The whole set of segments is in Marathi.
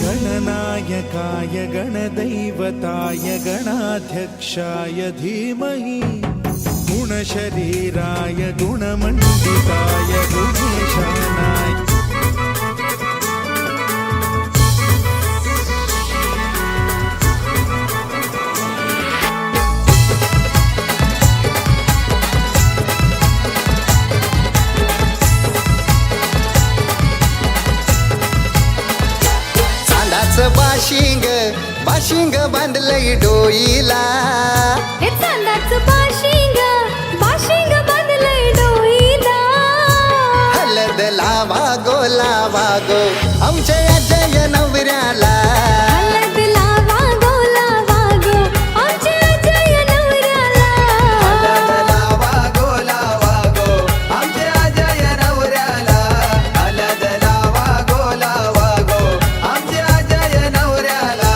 गणनायकाय गणदैवताय गणाध्यक्षाय धीमहि गुणशरीराय गुणमण्डिताय गुणेशानाय बाशिंग बाशिंग बांधलंय डोईला, हे चांदाचं बाशिंग बाशिंग बांधलंय डोईला. हलद लावा गो आमच्या अजय नवऱ्याला. हलद लावा गो आमच्या अजय नवऱ्याला. हलद लावा गो आमच्या अजय नवऱ्याला. हलद लावा गो आमच्या अजय नवऱ्याला.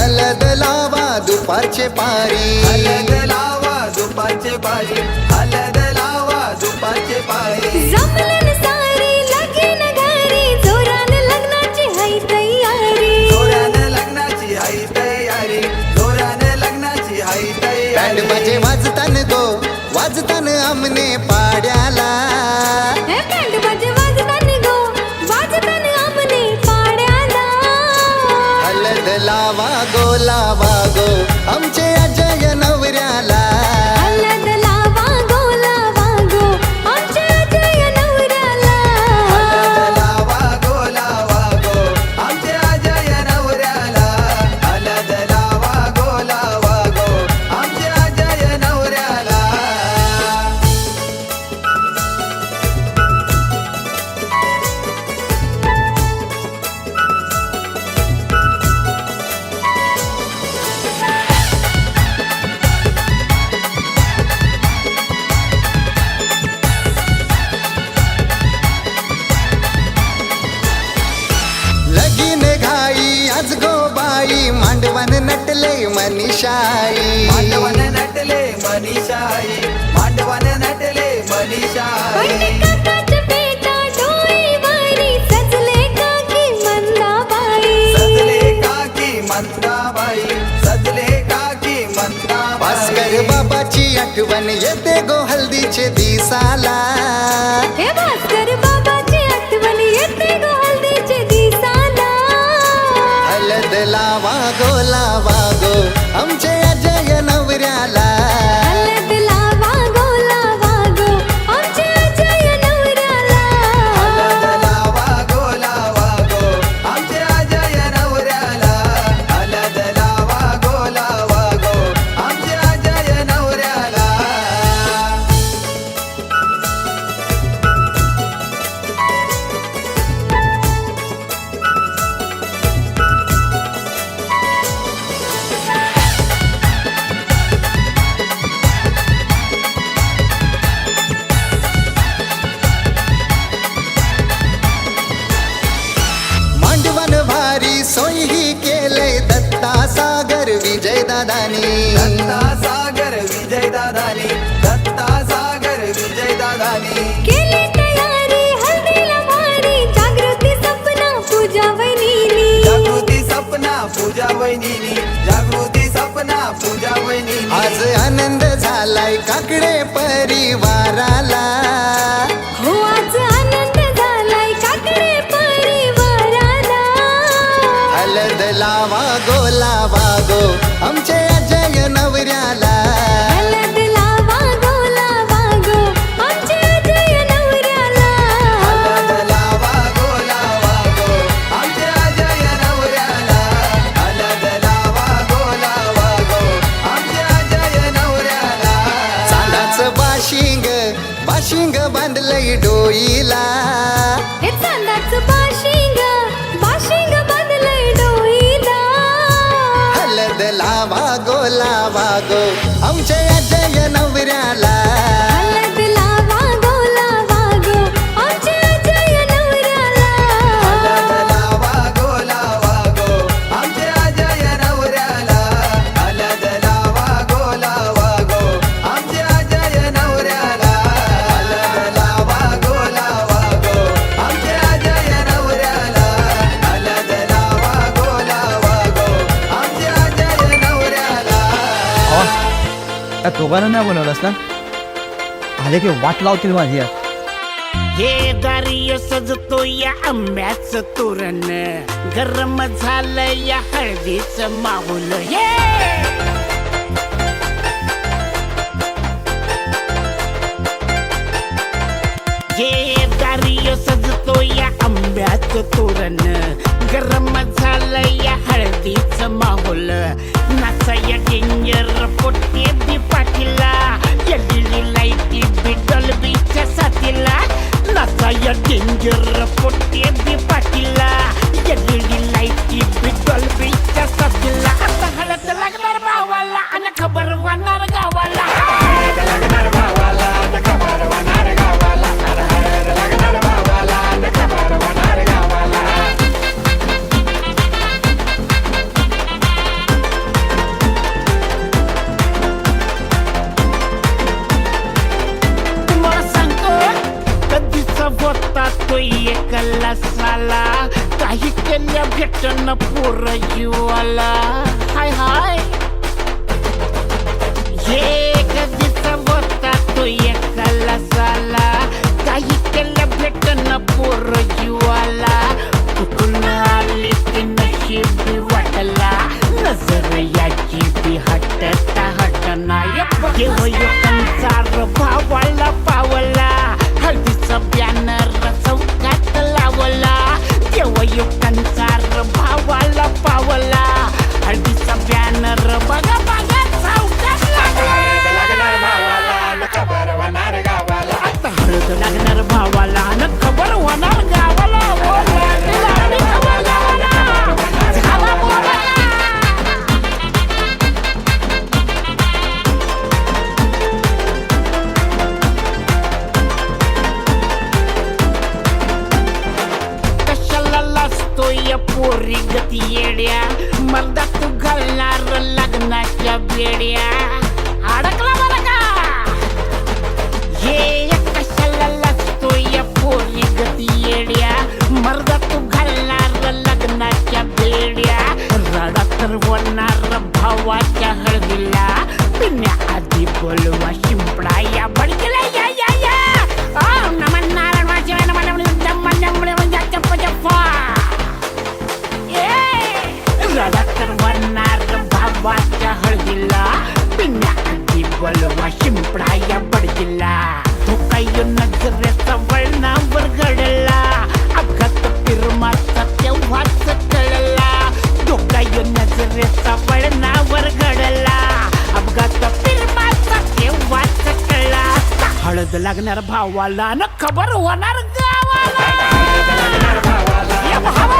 हलद लावा दुपारचे पारी. हलद लावा दुपारचे पारी. हलद लावा दुपारचे पारी. जमलन सारी लगीन घरी जोरान लग्नाची हाय तयारी. जोरान लग्नाची हाय तयारी. जोरान लग्नाची हाय तयारी. बँड बाजे वाजतान आमने पाड्याला. हे बँड बाजे वाजतान आमने पाड्याला. हलद लावा गो आमचे अजय नवऱ्याला. हलद लावा गो आमच्या अजय नवऱ्याला. हलद लावा गो आमचे अजय नवऱ्याला. हलद लावा गो आमचे अजय नवऱ्याला. लगीन घाई आज गो बाई मांडवन नटले मनीषाई. मांडवन नटले मनीषाई. मांडवन नटले मनीषाई. काकाच्या पेटा डोईवारी सजले काकी मंदाबाई. सजले काकी मंदाबाई. सजले काकी मंदाबाई. भास्कर बाबाची आठवण येते गो हल्दीचे दिसाला. हे भास्कर बाबाची आठवण येते गो हल्दीचे दिसाला. हलद लावा गो आमचे अजय नवऱ्याला. हलद लावा गो आमच्या अजय नवऱ्याला. हलद लावा गो आमचे अजय नवऱ्याला. हलद लावा गो आमचे अजय नवऱ्याला. सोयी केलंय दत्ता सागर विजय दादानी. दत्ता सागर विजय दादानी. दत्ता वहिनी जागृती सपना पूजा वहिनी आज आनंद झालाय काकडे परिवाराला. हो आज आनंद झालाय काकडे परिवाराला. हळद लावा गो लावा गो आमचे अजय नवऱ्याला. हळद लावा गो लावा गो आमच्या अजय नवऱ्याला. हळद लावा गो लावा गो आमच्या अजय नवऱ्याला. हळद लावा गो लावा गो आमच्या अजय नवऱ्याला. चांदाचं बाशिंग बाशिंग बांधलंय डोईला. हे चांदाचं बाशिंग बाशिंग बांधलंय डोईला. हळद लावा गो लावा गो आमचे अजय नवऱ्याला. हळद लावा गो लावा गो आमच्या अजय नवऱ्याला. हळद लावा गो लावा गो आमच्या अजय नवऱ्याला. हळद लावा गो लावा गो आमच्या अजय नवऱ्याला. हळद लावा गो लावा गो आमच्या अजय नवऱ्याला. हळद लावा गो लावा गो आमच्या अजय नवऱ्याला. त्या दोघांना नाही बोलवलंस ना. आले की वाट लावतील माझी यार. हे दारिय सजतो या आंब्याचं तोरण गरम झालं या हळदीचं माहोल. हे हे दारिय सजतो या आंब्याचं तोरण गरम झालं या हळदीचं माहोल. नाचाया डेंजर पोटे बी पाठीला एलईडी लाईटी बी डॉल्बीच्या साथीला. नाचाया डेंजर पोटे बी पाठीला एलईडी लाईटी बी डॉल्बीच्या साथीला. आता हळद लागणार भावाला आणि खबर होणार गावाला. हळद लागणार भावाला आणि खबर होणार गावाला. हळद लागणार भावाला आणि खबर होणार गावाला. तुम्हाला सांगतो कधीचा होता तो एकला साला काही केल्या भेटन पोर जीवाला. हाय हाय हे कधीचा होता तो एकला साला काही केल्या भेटन पोर जीवाला. कुठून आली ती नशीबी वाटला नजर याची बी हटता हटना. कंचार भावाला पावला हळदीचा बॅनर चौकात लावला. कंचार भावाला पावला हळदीचा बॅनर बघा बघा चौकात लागला. आता हळद लागणार भावाला न खबर होणार गावाला. लागली खबर गावाला. झाला बोला. कशाला लाजतो या पोरी गती येड्या मर्दा तू घालणार लग्नाच्या बेड्या. अडकला मला का हे कशाला लाजतो या पोरी गती येड्या मर्दा तू घालणार लग्नाच्या बेड्या. रडा तर होणार भावाच्या हळदीला पिण्याआधी बोलवा शिंपडा या बडकीला. या या या नमन नारायण वाचे नमन नमन नमन चप्पा चप्पा. रडा तर होणार भावाच्या हळदीला पिण्याआधी बोलवा शिंपडा या बडकीला. तो काही नजरेचा वळणावर घडला अपघात फिरमाचा तेव्हाच कळला. तो काही नजरेचा वळणावर घडला अपघात फिरमाचा तेव्हाच कळला. हळद लागणार भावाला न खबर होणार गावाला. या भावा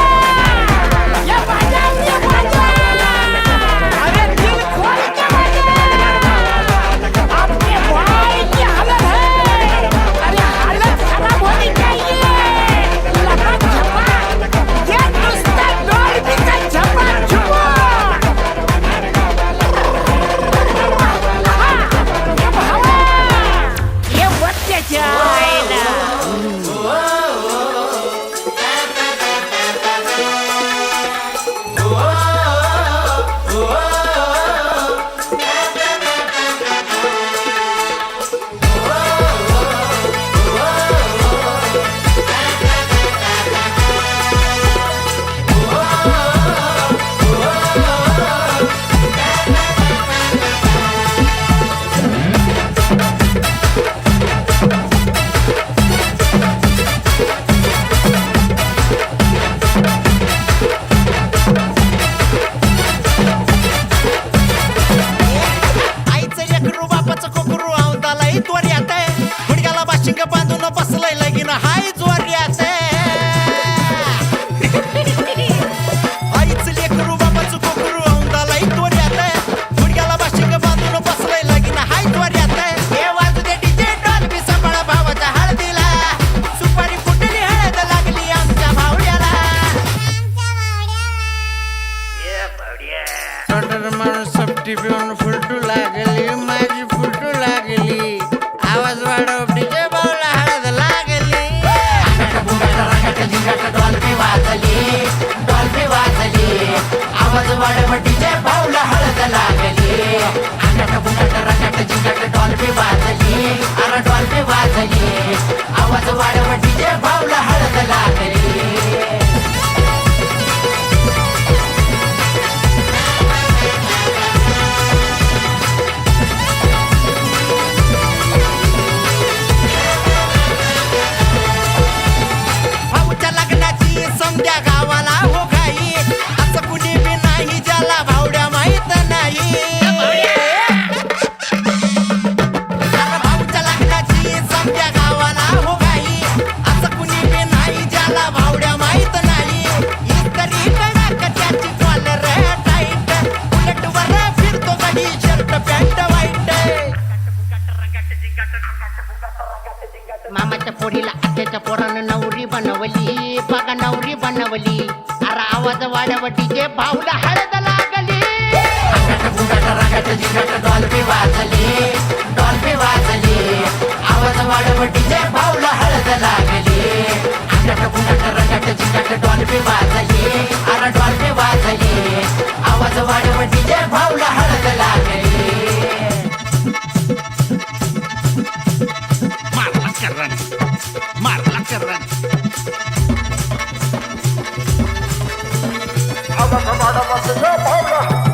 या बाजा या बाजा. अरे दिल खोल के बाजा. आपके भाई की हालत है. अरे हालत खराब होनी चाहिए. लगा छपा ये नुसता डॉल्बीचा छपा छुपा. या भावा ये बच्चे आईला. औंधा लई त्वऱ्यात गुडघ्याला बाशिंग बांधून बसलंय लगीन हाय जोऱ्यात आईच लेकरू बाबाचं कोकरू औंधा लई त्वऱ्यात गुडघ्याला बाशिंग बांधून बसलंय लगीन हाय जोऱ्यात हे वाजू दे डीजे डॉल्बी सांभाळा भावाच्या हळदीला सुपारी फुटली हळद लागली आमच्या भावड्याला माणूस सपटी पिऊन फुलटू लागली माझी फुलटू लागली आवाज वाढव डीजे भावला हळद लागली डॉल्बी वाजली आवाज वाढव डीजे भावला हळद लागली अंगठ बुंगट रंगट जिंगट डॉल्बी वाजली अरे डॉल्बी वाजली आवाज वाढव डीजे भावला हळद लागली भाऊच्या लग्नाची समध्या गावाला हो घाई असं कुणी बी नाही ज्याला भावड्या माहित नाही अरे भाऊच्या लग्नाची समध्या गावाला हो घाई असं कुणी बी नाही ज्याला भावड्या माहित नाही इतरी कडक त्याची कॉलर टाईट बुलेटवर फिरतो गडी शर्ट पॅन्ट वाईट मामाच्या पोरीला आत्याच्या पोरानं नवरी बनवली बघा नवरी बनवली अरे आवाज वाढव डीजे भाऊला हळद लागली डॉल्बी वाजली आवाज वाढव डीजे भाऊला हळद लागली अंगठ बुंगट रंगट जिंगट डॉल्बी वाजली अरे डॉल्बी वाजली आवाज वाढव डीजे भाऊला हळद लागली मारला करन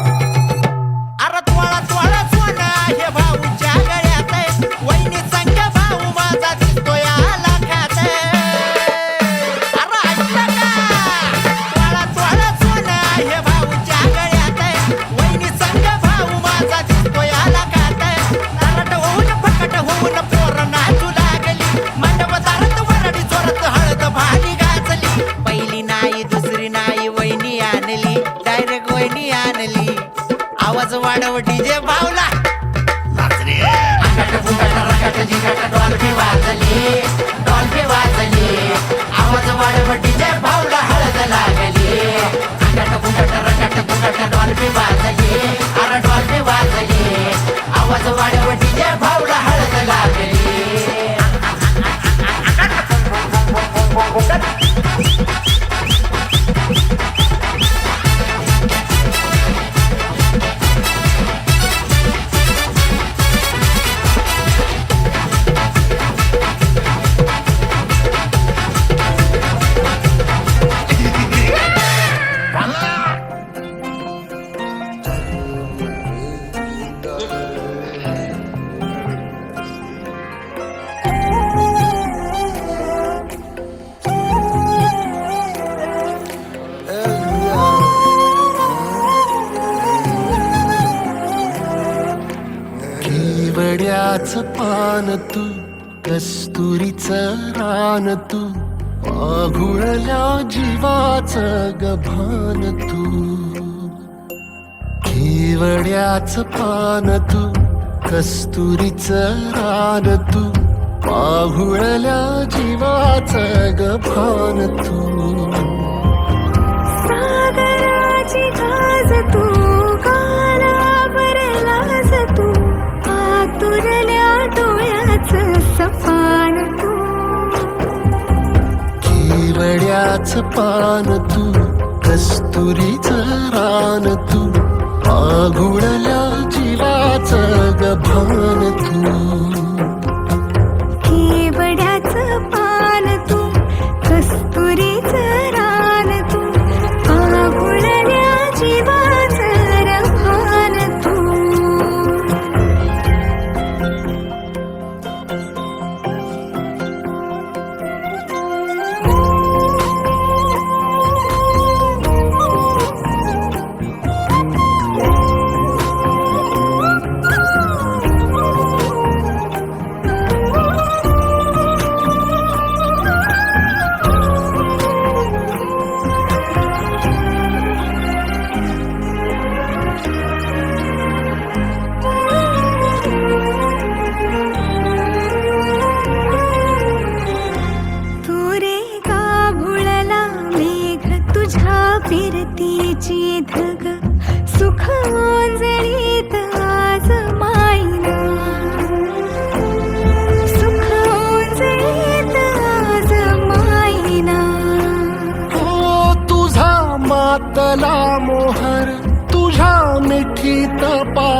अरे त्वळा त्वळा सोना हे भाऊच्या गळ्यात वहिनी संग भाऊ माझा दिसतोय लाखात अरे ऐकलं का त्वळा त्वळा सोना हे भाऊच्या गळ्यात वहिनी संग भाऊ माझा दिसतोय लाखात तरट होऊन फकट होऊन पोर नाचू लागली मंडप दारात वरडी जोरात हळद भारी गाजली पहिली नाही दुसरी नाही वहिनी आणली डायरेक्ट वहिनी आणली आवाज वाढव डीजे भावला अंगठ बुंगट रंगट जिंगट डॉल्बी वाजली आवाज वाढव डीजे भावला हळद लागली अंगठ बुंगट रंगट बुंगट डॉल्बी वाजली अरे डॉल्बी वाजली आवाज वाढव डीजे भावला हळद लागली केवड्याचं पान तू कस्तुरीचं रान तू आघुळल्या जीवाचं गभान तू केवड्याचं पान तू कस्तुरीचं रान तू आघुळल्या जीवाचं गभान तू सागराची गाज तू गालावर लाज तू आतुरल्या डोळ्याचं सपान तू केवड्याचं पान तू कस्तुरीचं रान तू आघुळल्या जीवाचं गभान तू केवड्याचं पान तू कस्तुरीचं रान तू आघुळल्या जीवाचं रभान तू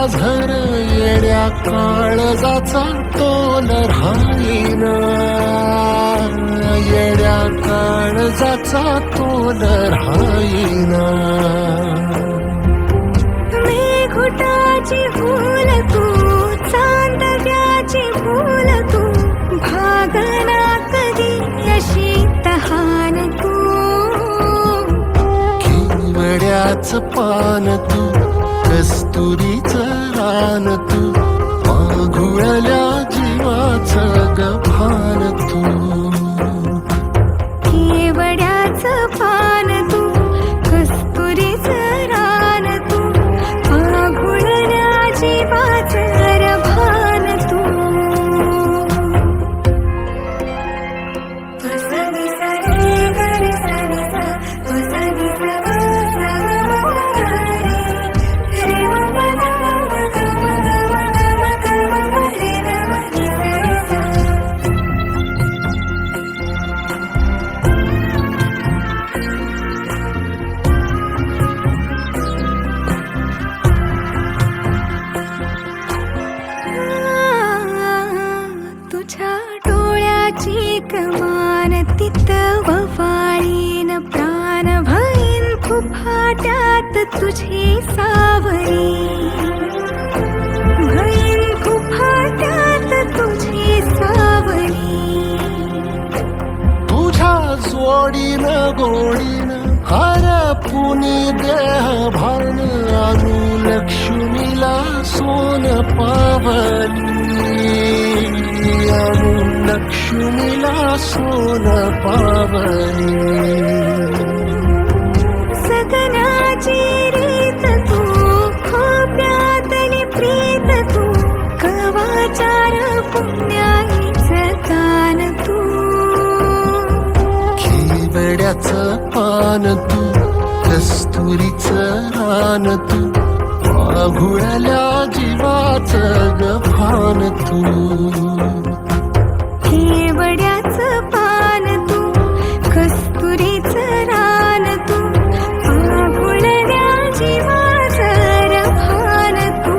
झर येड्या काळजाचा तोल राहीना, येड्या काळजाचा तोल राहीना. मेघुटाची फूल तू, चांदव्याची फूल तू, भागना कधी अशी तहान तू. केवड्याच पान तू, कस्तुरीचं रान तू, माघुळल्या जीवाचं गभान तू. केवड्याचं पान तू, कस्तुरीचं रान तू, माघुळल्या जीवाचं रभान तू. तुझं सरे गर सरे सा, तुझं तुझ्या डोळ्याची कमान तिथं वफाळीन प्राण भईन फुफाट्यात तुझी सावरी, भईन फुफाट्यात तुझी सावरी. तुझ्या जोडीनं गोडीनं हरपुनी देह भान, अनुलक्ष्मीला सोन पावली, अनुलक्ष्मीला सोन पावली. सगनाची रीत तू, खोप्यातली प्रीत तू, कवाचार पुण्याईचं कान तू. केवड्याचं पान तू, कस्तुरीचं रान तू, माघुळल्या जीवाचं गभान तू. केवड्याचं पान तू, कस्तुरीचं रान तू, माघुळल्या जीवाचं रभान तू.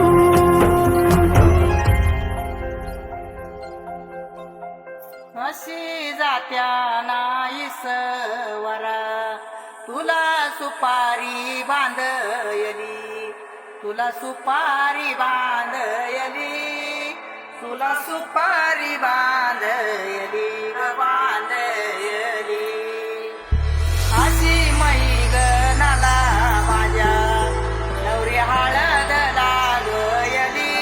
अशी जात्या नाईस वरा, तुला सुपारी बांधयली, तुला सुपारी बांधयली, तुला सुपारी बांधयली ग बांधयली. अशी मैगनाला माझ्या नवरी हळद लागयली,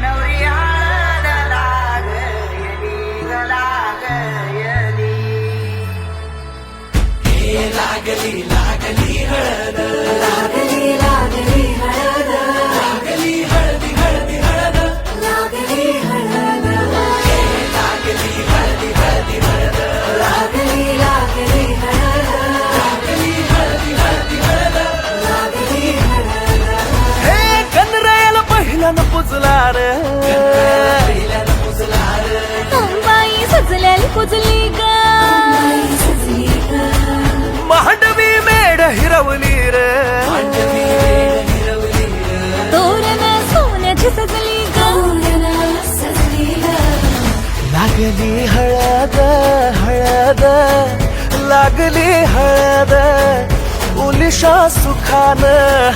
नवरी हळद लागयली ग लागयली. लागली लागली हळद, लागली लागली हळद, लागली हळदी हळदी हळद, लागली हळद, लागली हळदी हळदी हळद, लागली लागली हळद, लागली हळदी हळदी हळद. लागली हळद. हे गणरायाला पहिल्यानं पुजला रे, पहिल्यानं पुजला रे. अंबाई सजलेली पुजली ग, अंबाई सजली ग, मांडवी मेढ हिरवली रे, मांडवी मेढ हिरवली रे. तोरण सोन्याची सजली ग, तोरण सजली ग. लागली हळद हळद, लागली हळद, उलिशा सुखान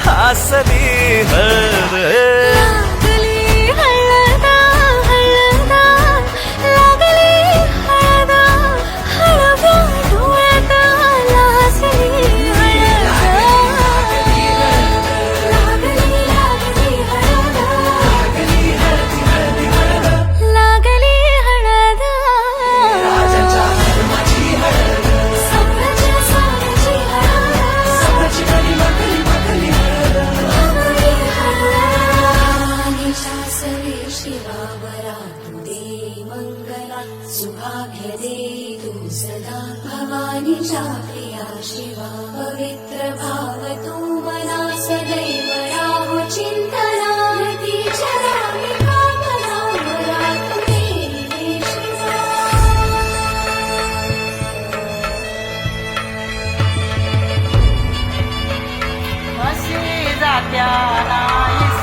हसली हळद. लागली हळद हळद, लागली हळद, हळव्या डोळ्यात लाजली हळद. लागली लागली हळद, लागली हळदी हळदी हळद, लागली हळद. राजाच्या धर्माची हळद, सावराच्या सावराची हळद, सावराची गली मगली मगली हळद. लागली हळद. सवे शिवावरा तू दे मंगला, सुभाग्य दे तू सदा. भवानीच्या प्रिया शिवा, पवित्र भाव तू मना सदैव राहो चिंतना. तीच्या रामी कामना वरा तू दे शिवा. अशी जात्या नाईस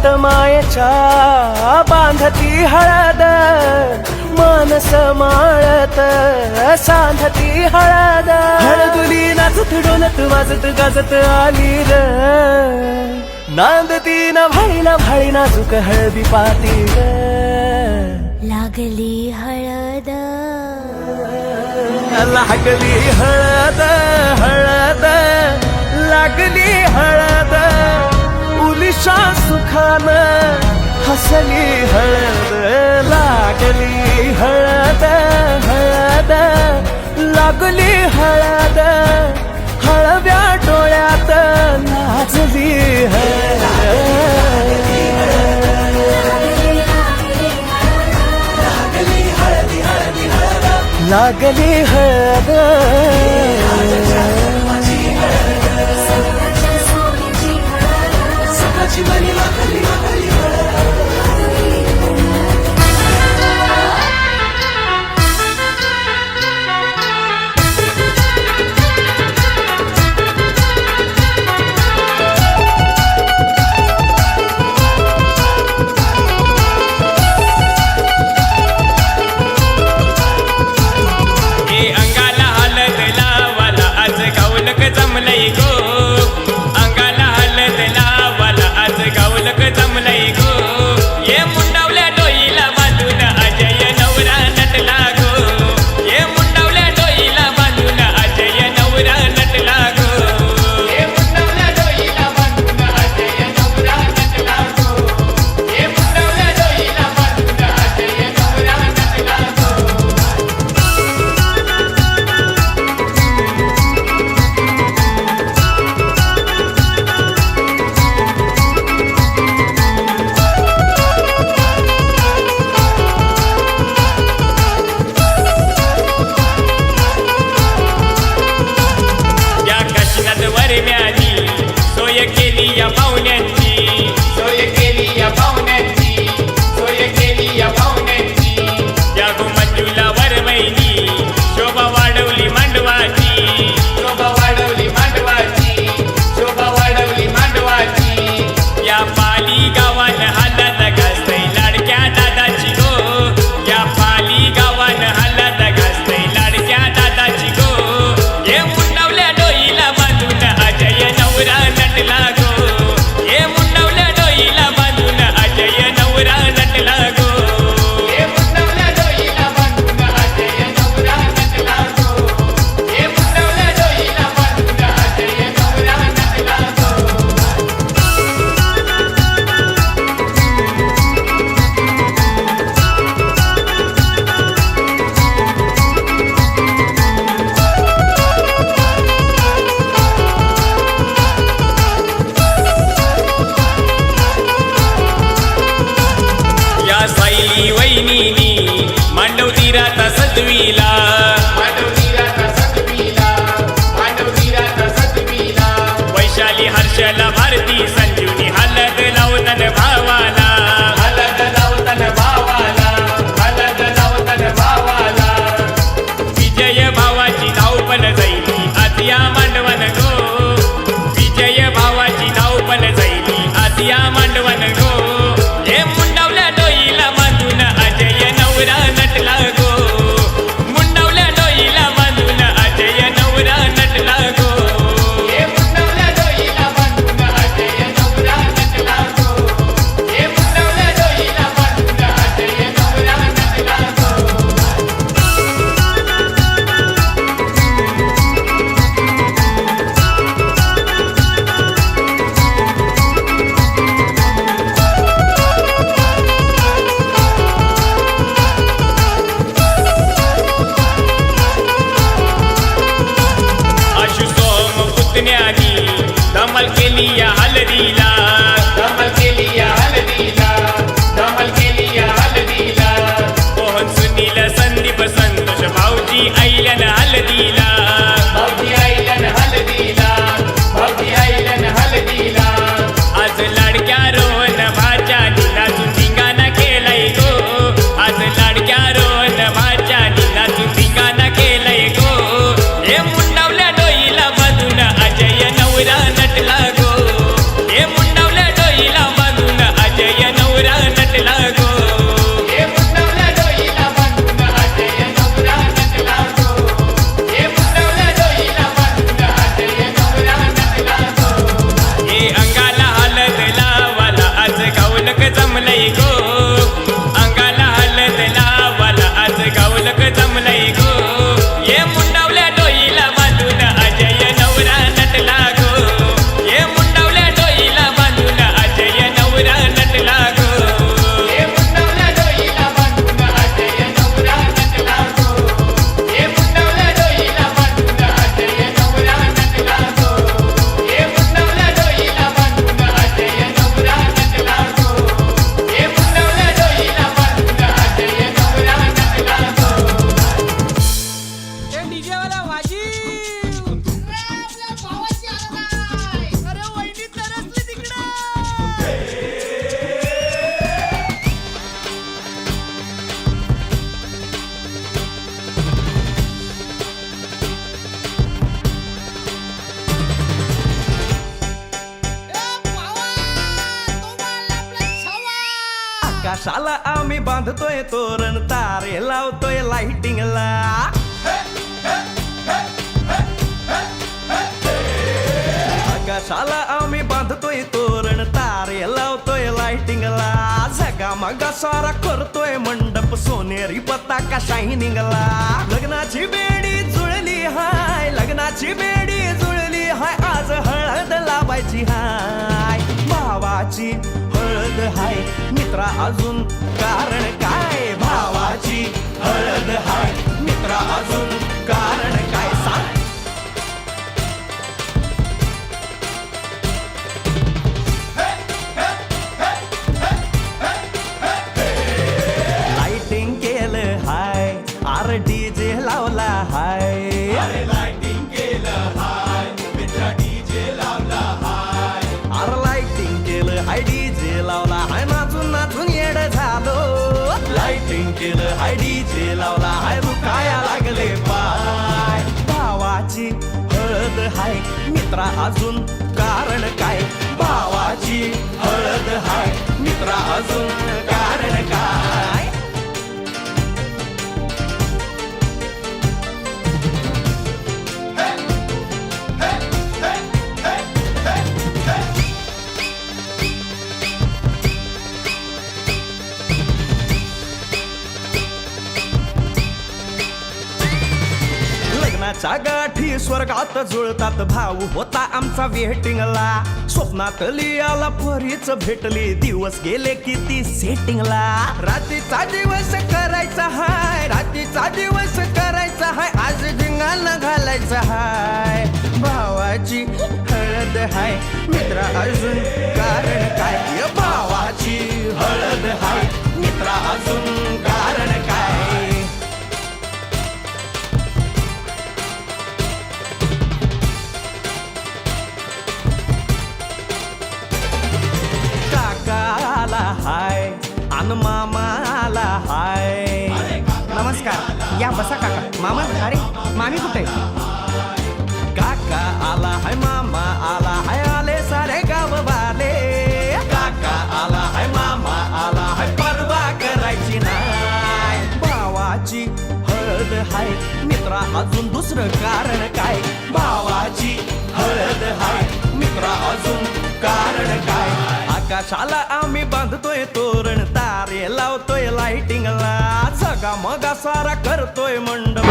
गळ्यात मायेच्या बांधती हळद मानस माळत सांधती हळद हळदुली नाचत डोलत वाजत गाजत आली र नांदती न भाळी नाजूक हळदी पाती ग लागली हळद लागली हळद हळद लागली हळद उलिशा सुखान हसली हळद लागली हळद हळद लागली हळद हळव्या डोळ्यात नाचली लागली हळद जमलय गो अंगाला हलद लावाला आज गावलक जमलय गो ये मुंडावल्या डोईला बांधून अजय नवरा नटला गो ये मुंडावल्या डोईला बांधून अजय नवरा नटला गो ये मुंडावल्या डोईला बांधून अजय नवरा नटला गो ये मुंडावल्या डोईला बांधून अजय नवरा नटला गो वरम्यानी सोय केली या पाहुण्यांची सोय केली या पाहुण्यांची सोय केली या पाहुण्यांची या मंजूला वरमैनी शोभा वाढवली मांडवाची शोभा वाढवली मांडवाची शोभा वाढवली मांडवाची या पाली गावान हालत गाजतय लाडक्या दादाची गो या पाली गावान हालत गाजतय लाडक्या दादाची गो हे मुंडावल्या डोईला अजय नवरा नटला गो हे मुंडावल्या डोईला बांधून अजय नवरा नटला गो हे मुंडावल्या डोईला बांधून अजय नवरा नटला गो हे मुंडावल्या डोईला बांधून अजय नवरा नटला गो या सायली वहिनीनी मांडव तीराचा सजविला मांडव तीराचा सजविला मांडव तीराचा सजविला वैशाली हर्षला भारती संजीवनी हलद लावतन भावाला हलद लावतन भावाला हलद लावतन भावाला विजय भावाची धावपल जाईली आज या मांडवन गो विजय भावाची धावपल जाईली आज या मांडवन गो हे मुंडावल्या डोईला बांधून अजय नवरा नटला गो मुंडावल्या डोईला बांधून अजय नवरा नटला गो हे मुंडावल्या डोईला बांधून अजय नवरा नटला गो हे मुंडावल्या डोईला बांधून अजय नवरा नटला गो आशु सोम पुतण्यानी धमाल केली या हलदीला धमाल केली या हलदीला धमाल केली या हलदीला मोहन सुनील संदीप संतोष भाऊजी आईलन हलदीला भाऊजी आईलन हलदीला भाऊजी आईलन हलदीला आज लाडक्या रोहन भाच्या नाचून धिंगाणा केलाय गो आज लाडक्या रोहन भाच्या नाचून धिंगाणा केलाय गो हे मुंडावल्या डोईला बांधून अजय नवरा नटला गो हे भावाजी अरे वहिनी तरसली तिकडं आकाशाला आम्ही बांधतोय तोरण तारे लावतोय लाइटिंगला आकाशाला आम्ही बांधतोय तोरण तारे लावतोय लाइटिंगला झगामगा सारा करतोय मंडप सोनेरी पताका शायनिंगला लग्नाची बेडी जुळली हाय लग्नाची बेडी जुळली हाय आज हळद लावायची हाय भावाची हळद हाय मित्रा अजून कारण काय भावाची हळद हाय मित्रा अजून कारण काय सांग लाइटिंग केलं हाय आर डीजे लावला हाय लाइटिंग केलं हाय मित्रा डीजे लावला हाय आर लाइटिंग केलं हाय डीजे लावला हाय नाचून नाचून येड झालो लाइटिंग केलं हाय डीजे लावला हाय रुकाया लागले पाय भावाची हळद हाय मित्रा अजून कारण काय भावाची हळद हाय मित्रा अजून कारण काय लग्नाच्या गाठी स्वर्गात जुळतात भाऊ होता आमचा वेटिंगला स्वप्नात लियाला परीच भेटली दिवस गेले किती सेटिंगला रात्रीचा दिवस करायचा हाय रात्रीचा दिवस करायचा हाय आज धिंगाणा घालायचा हाय भावाची हळद हाय मित्रा अजून कारण काय भावाची हळद हाय मित्रा अजून कारण काय काकाला हाय अन मामाला हाय नमस्कार या बसा काका मामा अरे मामी कुठे काका आला हाय मामा आला हाय आले सारे गाव वाले काका आला हाय मामा आला हाय परवा करायची नाय भावाची हळद हाय मित्रा अजून दुसरं कारण काय भावाची हळद हाय मित्रा अजून कारण काय आकाशाला आम्ही बांधतोय तोरण तारे लावतोय लाइटिंगला जगा मगा सारा करतोय मंडप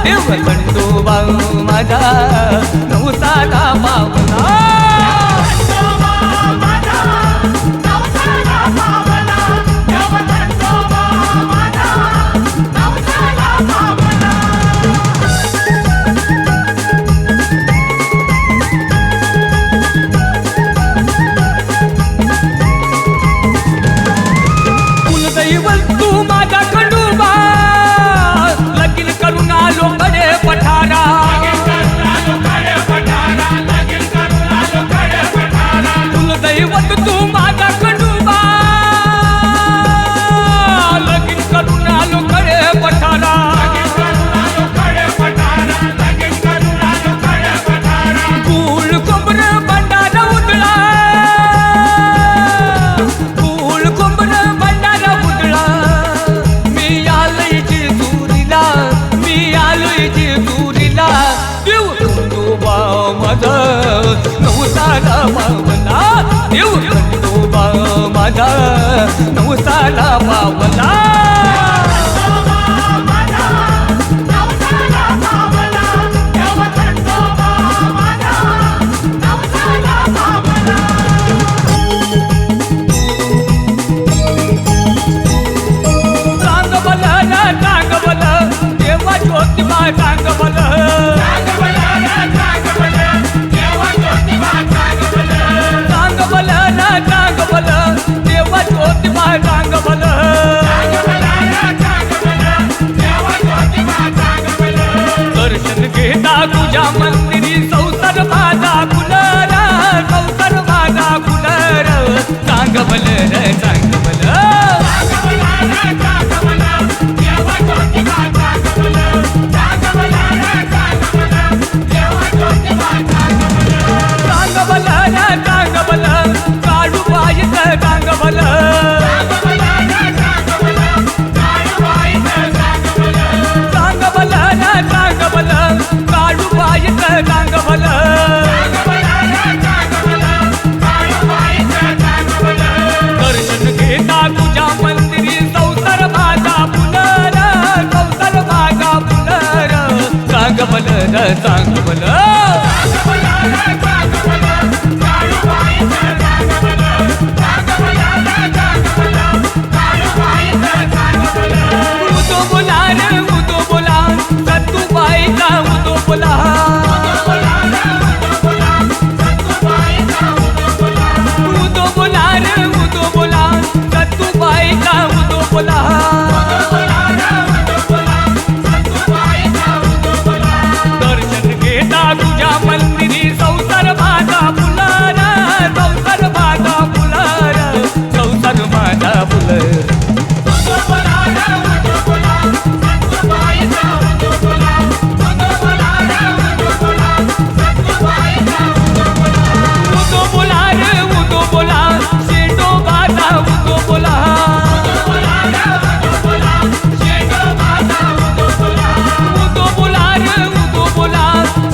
देव खंडोबा माझा नवसाला पावला कुलदैवत तू माझा खंडोबा लगीन करून आलो कडे पठारा कुलदैवत तू माझा खंडोबा लगीन करून आलो कडे पठारा फूल कुंभर भंडारा उधळा फूल कुंभर भंडारा उधळा मी आलोय जेजुरीला मी आलोय जेजुरीला देव खंडोबा माझा नवसाला पावला देव खंडोबा माझा नवसाला पावला सांग बल देवा ज्योतिबा सांग बल सांग बल देवा ज्योतिबा सांग बल दर्शन घेता तुझ्या मंदिरी संसार माझा फुलर संसार माझा फुलर सांग बल रे सांग बल सांग बल सांग बल काढू पाहिजे सांग बल सांग बल सांग बल काढू पाहिजे सांग बल दर्शन घेता तुझ्या मंदिरी संसार माझा फुलर संसार माझा फुलर सांग बल सांग बल उदो बोला रे उदो बोला सत्तू बाई का उदो बोला उदो बोला रे उदो बोला सत्तू बाई का उदो बोला दर्शन घेता तुझ्या मंदिरी संसार माझा फुलर संसार माझा फुलर संसार माझा फुलर उदो बोला रे उदो बोला शेटो बाजा उदो बोला उदो बोला रे उदो बोला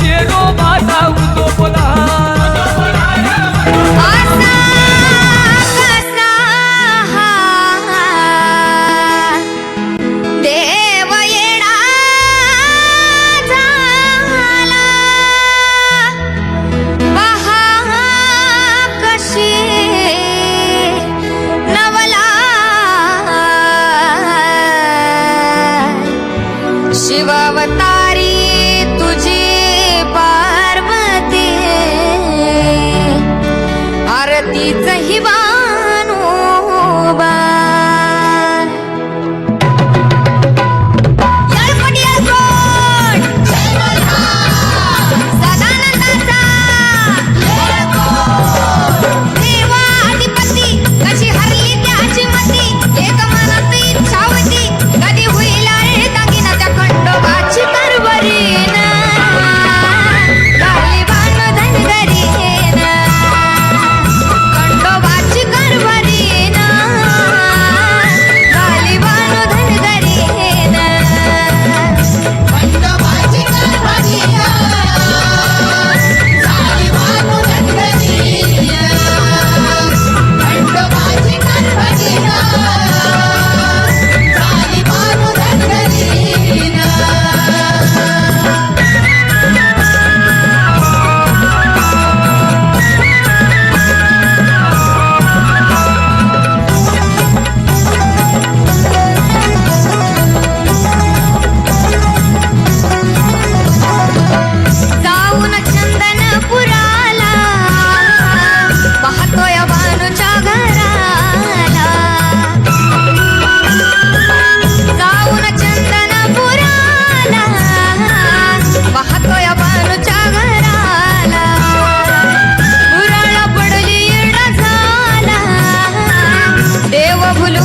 शेरो बाजा उदो बोला असा कसा हा देव येडा झाला पहा कशी नवला शिवावतारी तुझी पार्वती आरतीच ही बानुबा येळकोट येळकोट सदानंदाचा देवा अधिपती कशी हरली त्याची मती एक मनात इच्छा होती कधी होईल रे दागिना त्या खंडोबाची तर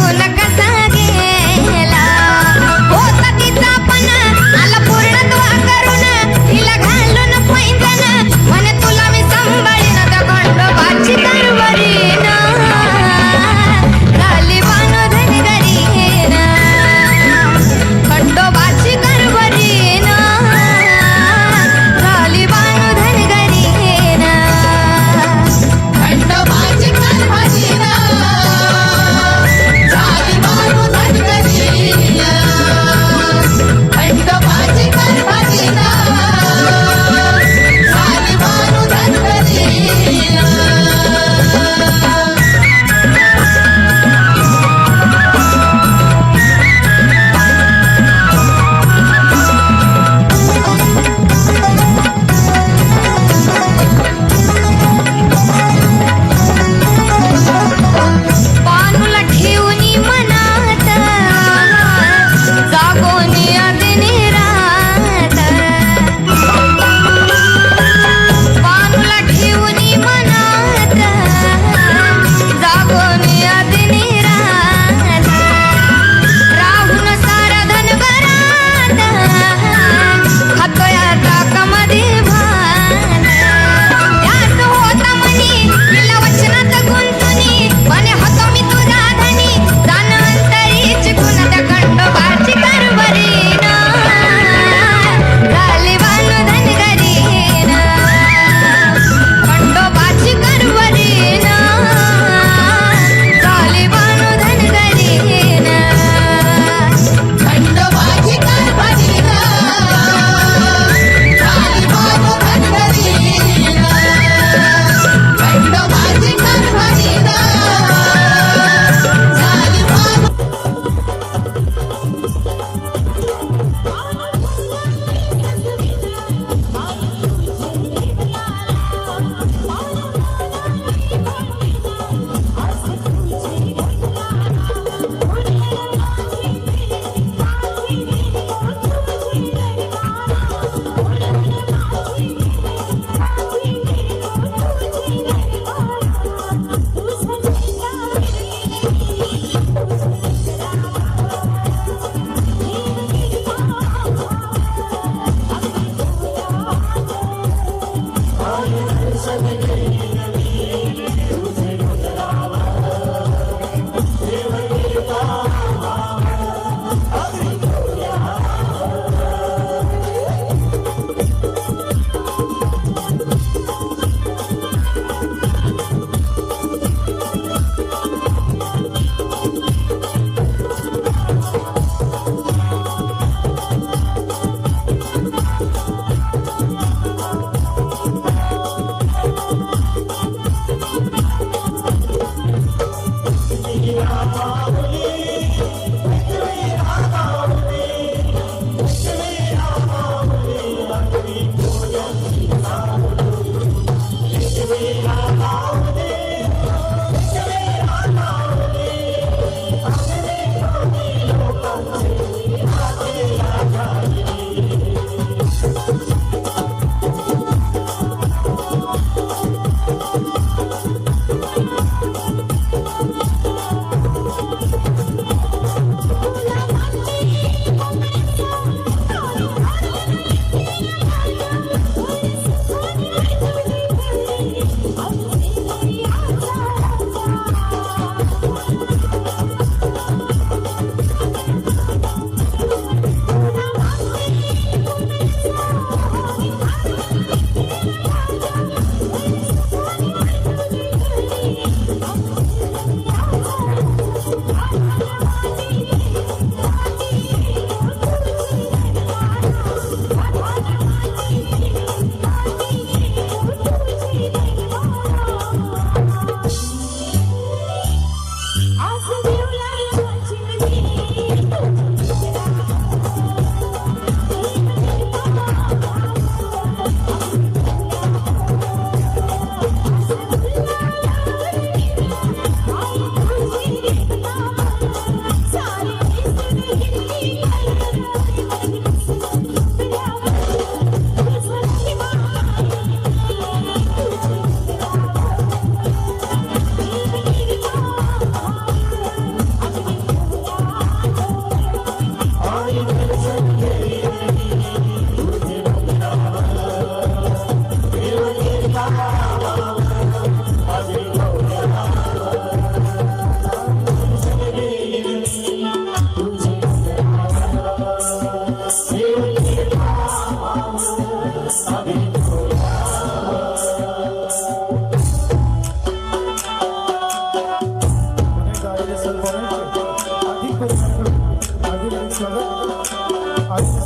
सोडून कसा गेला होता तिचा पण आला पूर्णत्व करून तिला घालून पैंजण म्हणे तुला मी सांभाळीन त्या खंडोबाची तरवरीन खाली बांधून घरीन खंडोबाची तरवरीन खाली बांधून घरीन खंडोबाची तरवरीन खाली बांधून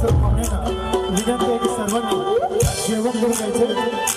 पाहुण्यांना विनंती आहे की सर्वांनी जेवण करून घ्यायचं.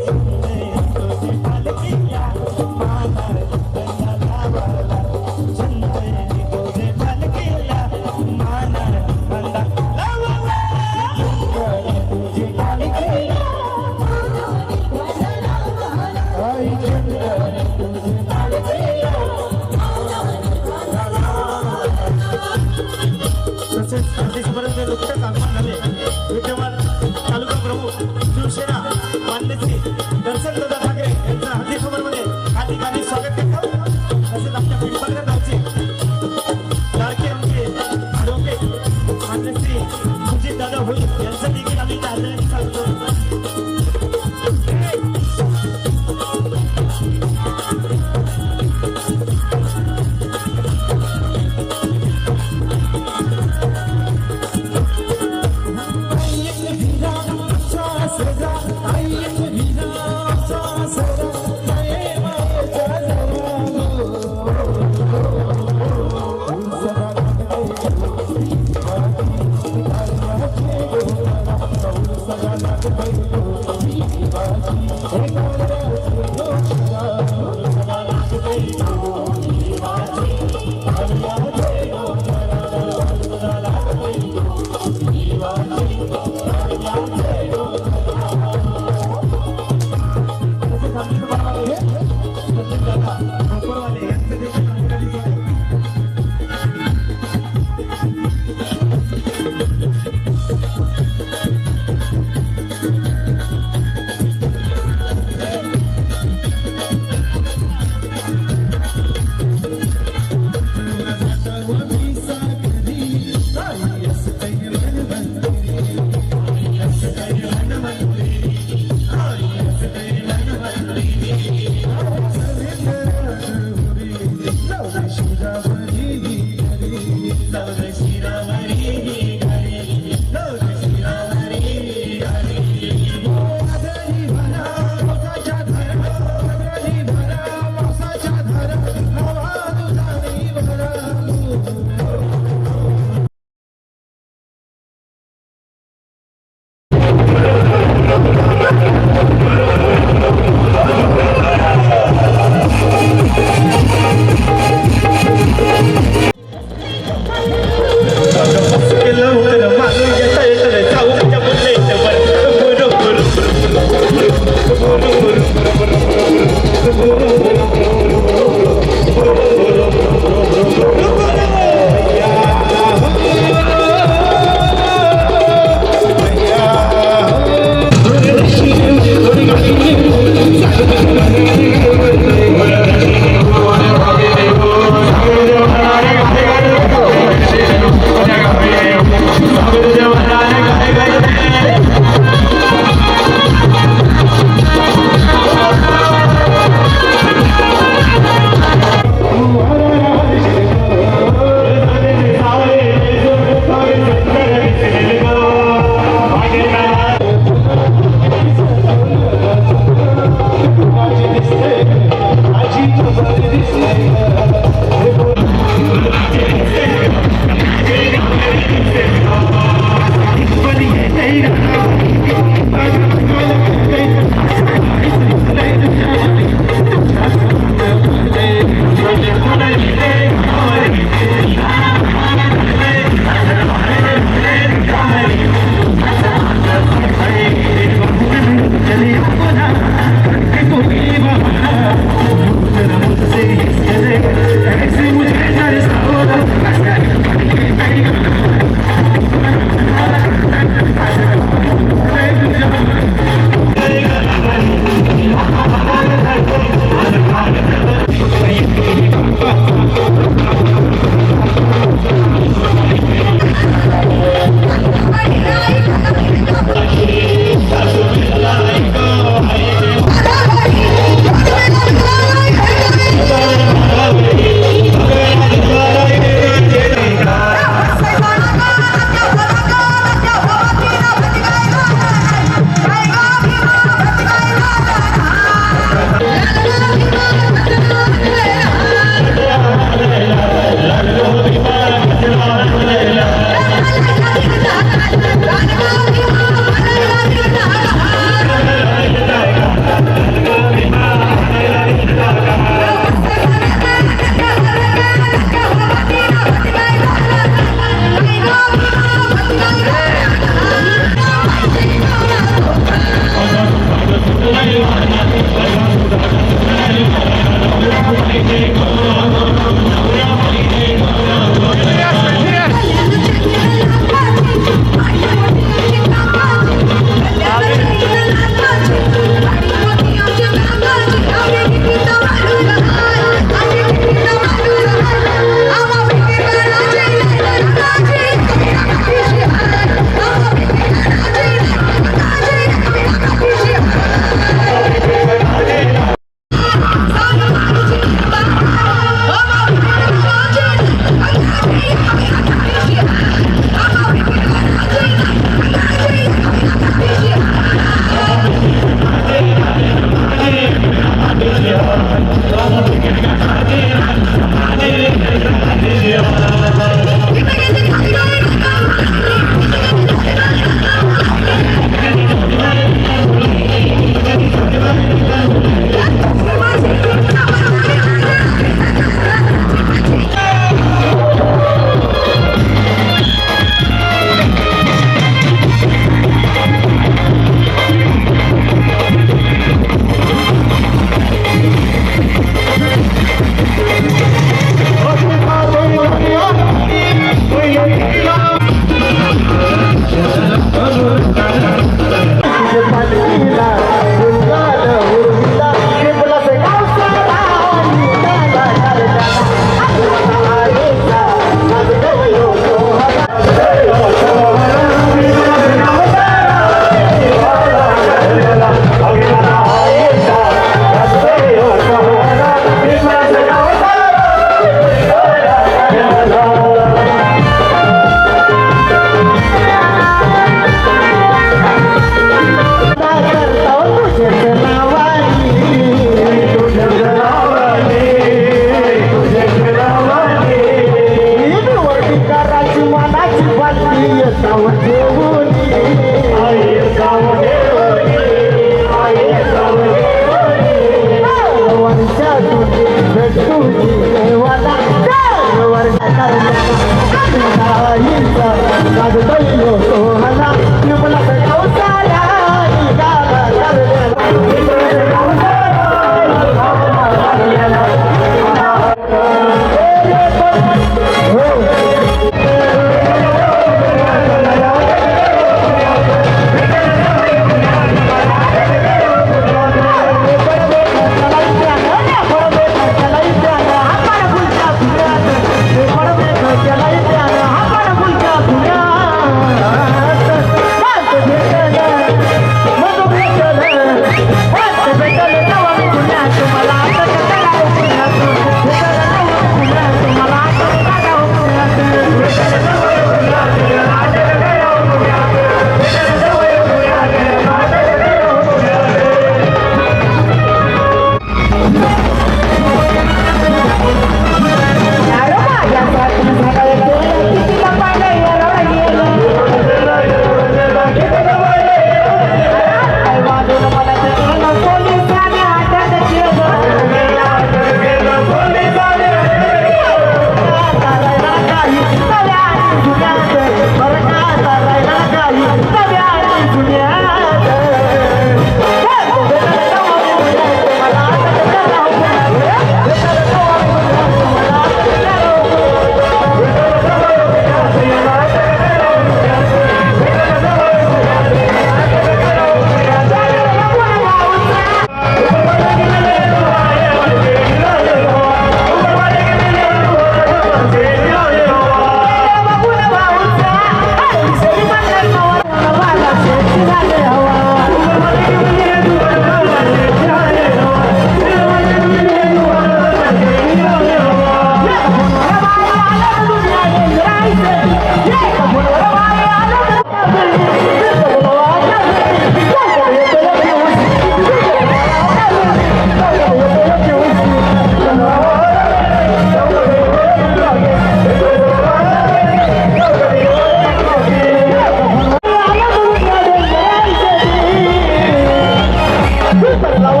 Thank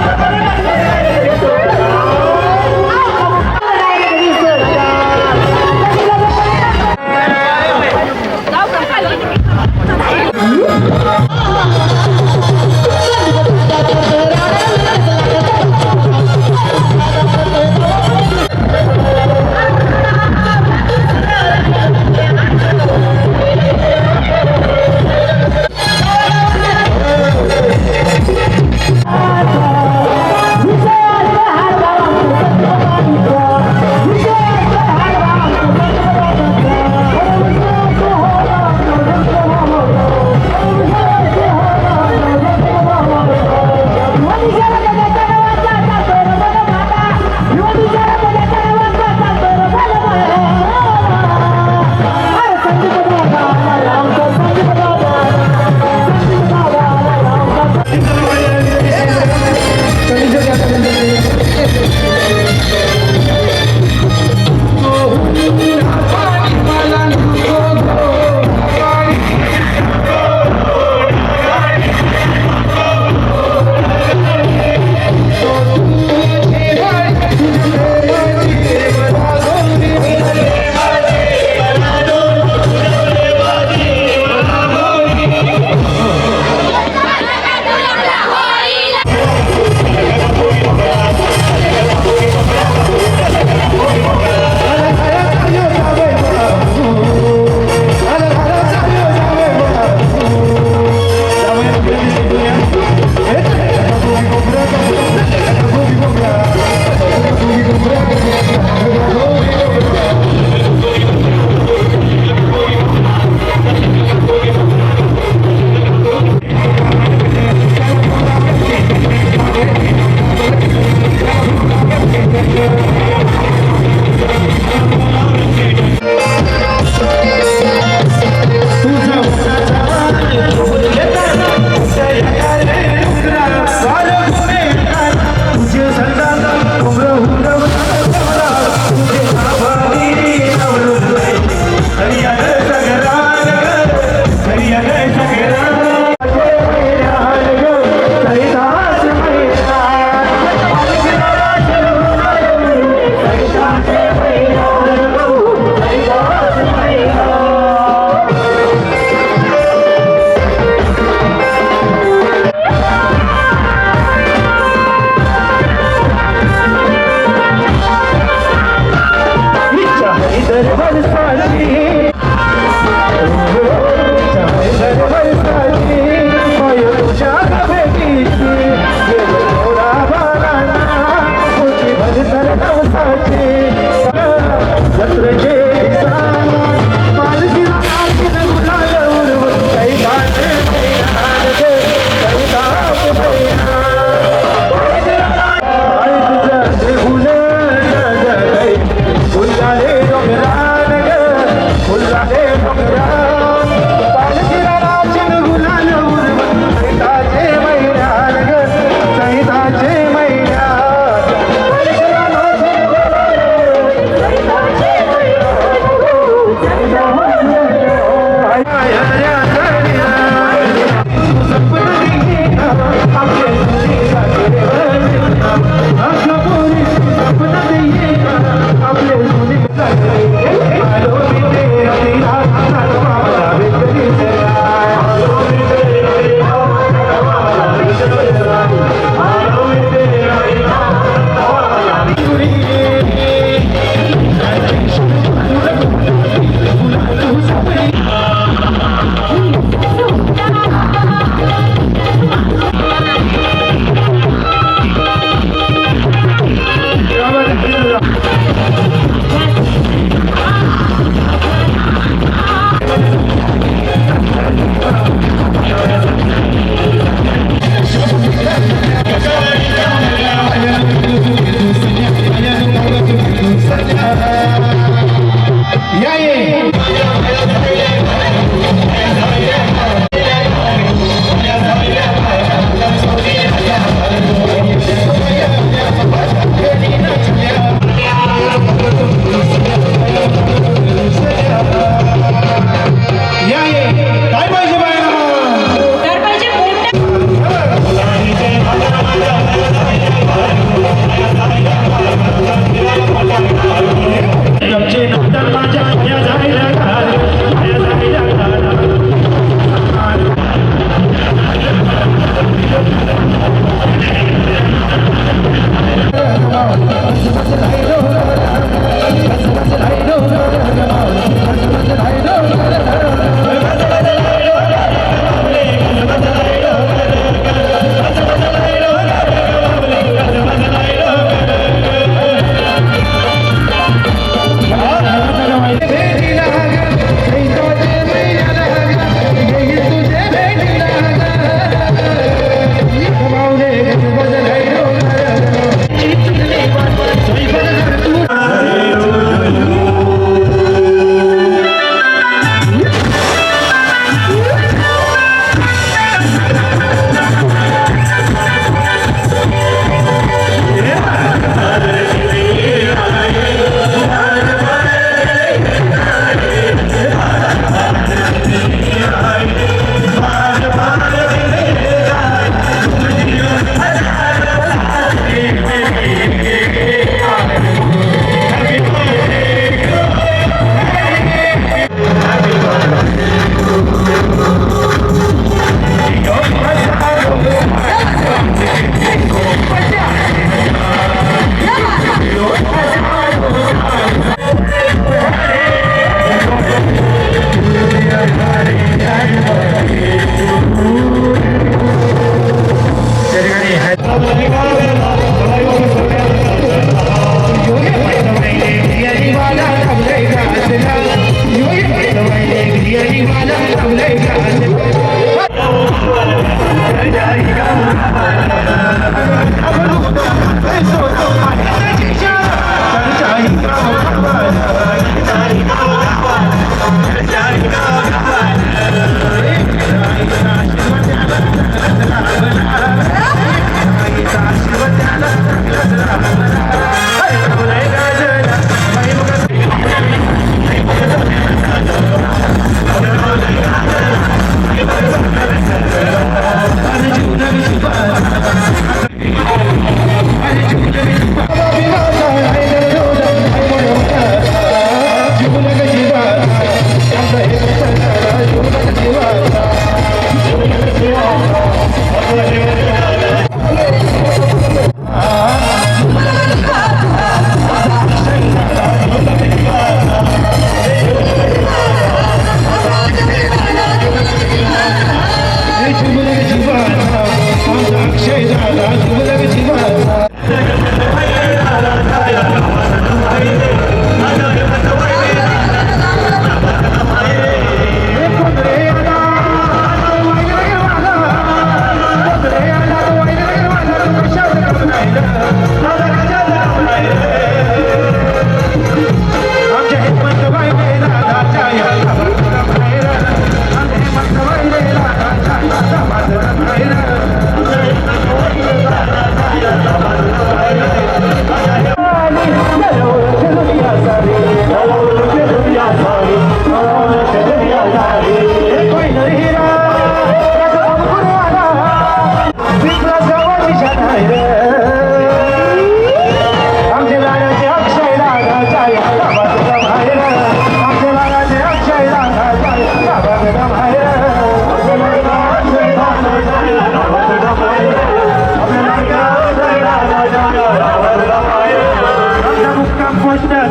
you.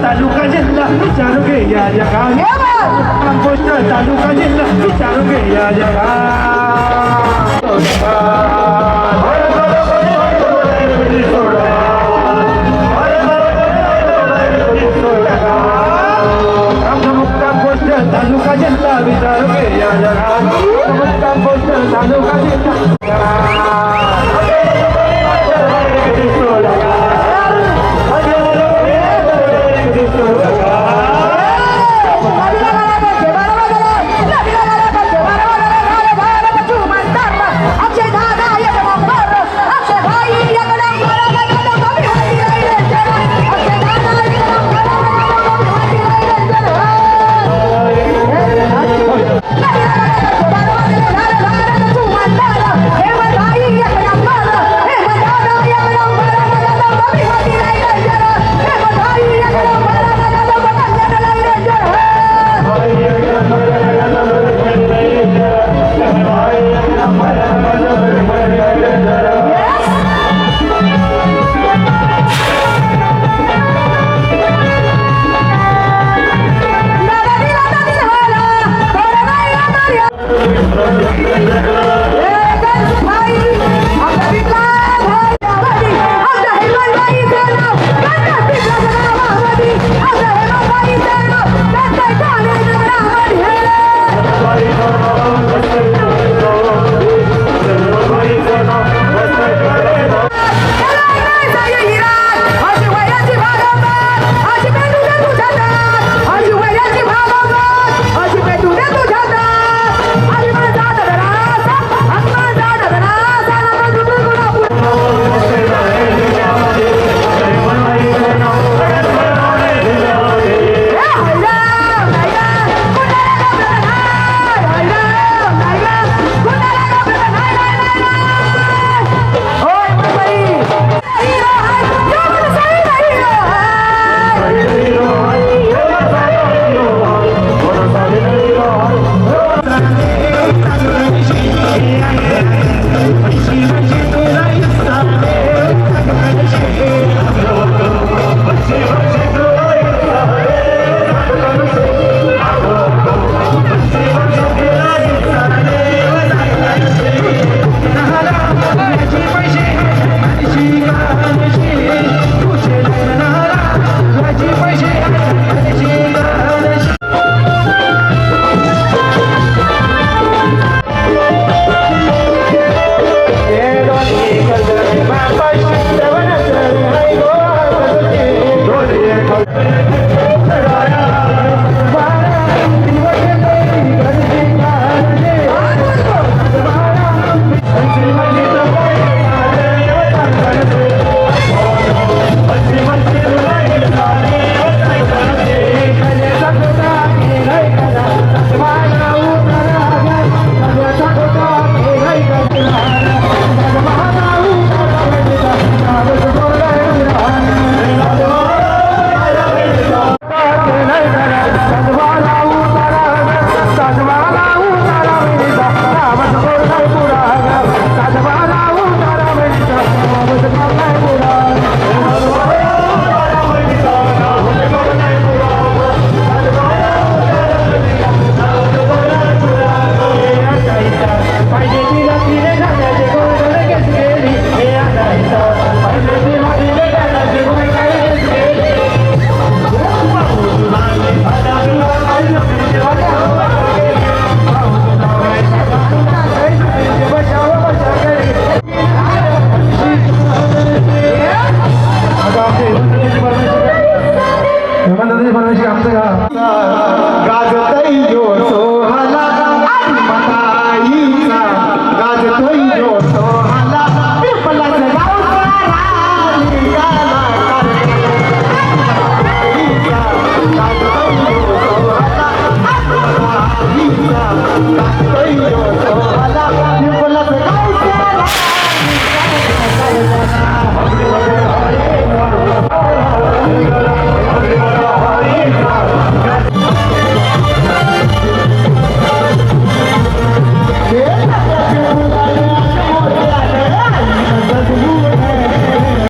तालुका जिल्हा विचारू घे या जगा तालुका जिल्हा विचारू घे या जगा